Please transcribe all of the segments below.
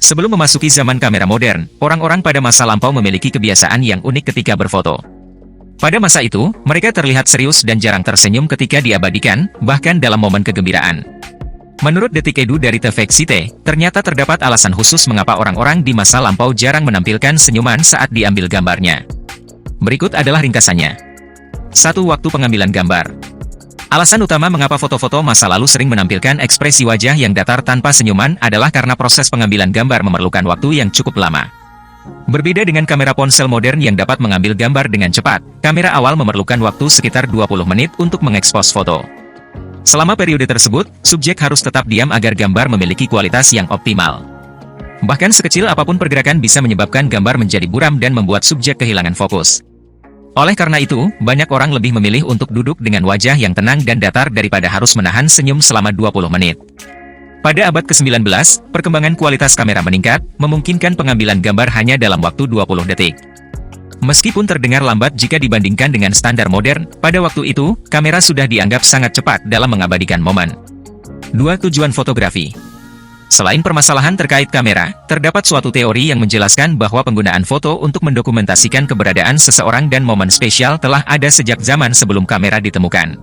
Sebelum memasuki zaman kamera modern, orang-orang pada masa lampau memiliki kebiasaan yang unik ketika berfoto. Pada masa itu, mereka terlihat serius dan jarang tersenyum ketika diabadikan, bahkan dalam momen kegembiraan. Menurut Detik Edu dari TVXCT, ternyata terdapat alasan khusus mengapa orang-orang di masa lampau jarang menampilkan senyuman saat diambil gambarnya. Berikut adalah ringkasannya. 1. Waktu pengambilan gambar. Alasan utama mengapa foto-foto masa lalu sering menampilkan ekspresi wajah yang datar tanpa senyuman adalah karena proses pengambilan gambar memerlukan waktu yang cukup lama. Berbeda dengan kamera ponsel modern yang dapat mengambil gambar dengan cepat, kamera awal memerlukan waktu sekitar 20 menit untuk mengekspos foto. Selama periode tersebut, subjek harus tetap diam agar gambar memiliki kualitas yang optimal. Bahkan sekecil apapun pergerakan bisa menyebabkan gambar menjadi buram dan membuat subjek kehilangan fokus. Oleh karena itu, banyak orang lebih memilih untuk duduk dengan wajah yang tenang dan datar daripada harus menahan senyum selama 20 menit. Pada abad ke-19, perkembangan kualitas kamera meningkat, memungkinkan pengambilan gambar hanya dalam waktu 20 detik. Meskipun terdengar lambat jika dibandingkan dengan standar modern, pada waktu itu, kamera sudah dianggap sangat cepat dalam mengabadikan momen. 2. Tujuan fotografi. Selain permasalahan terkait kamera, terdapat suatu teori yang menjelaskan bahwa penggunaan foto untuk mendokumentasikan keberadaan seseorang dan momen spesial telah ada sejak zaman sebelum kamera ditemukan.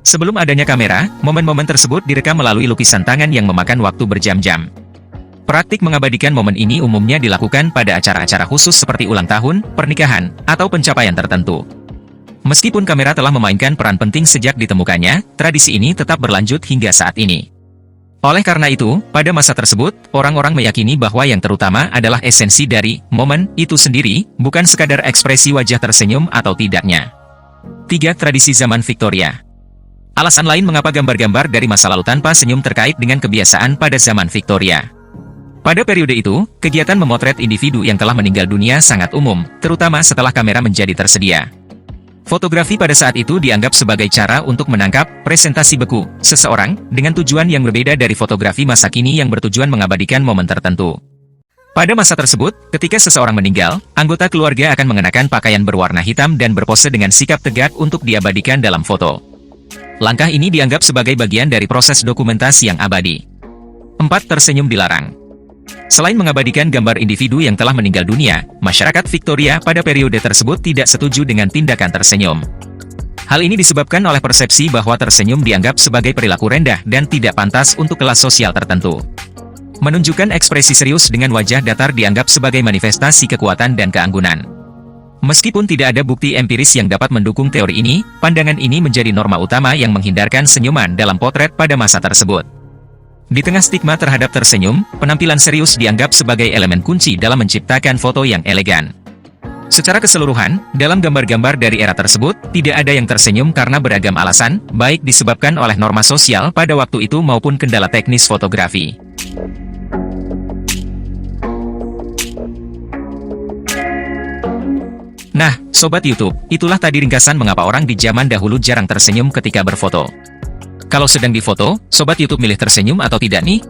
Sebelum adanya kamera, momen-momen tersebut direkam melalui lukisan tangan yang memakan waktu berjam-jam. Praktik mengabadikan momen ini umumnya dilakukan pada acara-acara khusus seperti ulang tahun, pernikahan, atau pencapaian tertentu. Meskipun kamera telah memainkan peran penting sejak ditemukannya, tradisi ini tetap berlanjut hingga saat ini. Oleh karena itu, pada masa tersebut, orang-orang meyakini bahwa yang terutama adalah esensi dari momen itu sendiri, bukan sekadar ekspresi wajah tersenyum atau tidaknya. 3. Tradisi zaman Victoria. Alasan lain mengapa gambar-gambar dari masa lalu tanpa senyum terkait dengan kebiasaan pada zaman Victoria. Pada periode itu, kegiatan memotret individu yang telah meninggal dunia sangat umum, terutama setelah kamera menjadi tersedia. Fotografi pada saat itu dianggap sebagai cara untuk menangkap presentasi beku seseorang dengan tujuan yang berbeda dari fotografi masa kini yang bertujuan mengabadikan momen tertentu. Pada masa tersebut, ketika seseorang meninggal, anggota keluarga akan mengenakan pakaian berwarna hitam dan berpose dengan sikap tegak untuk diabadikan dalam foto. Langkah ini dianggap sebagai bagian dari proses dokumentasi yang abadi. 4. Tersenyum dilarang. Selain mengabadikan gambar individu yang telah meninggal dunia, masyarakat Victoria pada periode tersebut tidak setuju dengan tindakan tersenyum. Hal ini disebabkan oleh persepsi bahwa tersenyum dianggap sebagai perilaku rendah dan tidak pantas untuk kelas sosial tertentu. Menunjukkan ekspresi serius dengan wajah datar dianggap sebagai manifestasi kekuatan dan keanggunan. Meskipun tidak ada bukti empiris yang dapat mendukung teori ini, pandangan ini menjadi norma utama yang menghindarkan senyuman dalam potret pada masa tersebut. Di tengah stigma terhadap tersenyum, penampilan serius dianggap sebagai elemen kunci dalam menciptakan foto yang elegan. Secara keseluruhan, dalam gambar-gambar dari era tersebut, tidak ada yang tersenyum karena beragam alasan, baik disebabkan oleh norma sosial pada waktu itu maupun kendala teknis fotografi. Nah, Sobat YouTube, itulah tadi ringkasan mengapa orang di zaman dahulu jarang tersenyum ketika berfoto. Kalau sedang difoto, Sobat YouTube milih tersenyum atau tidak nih?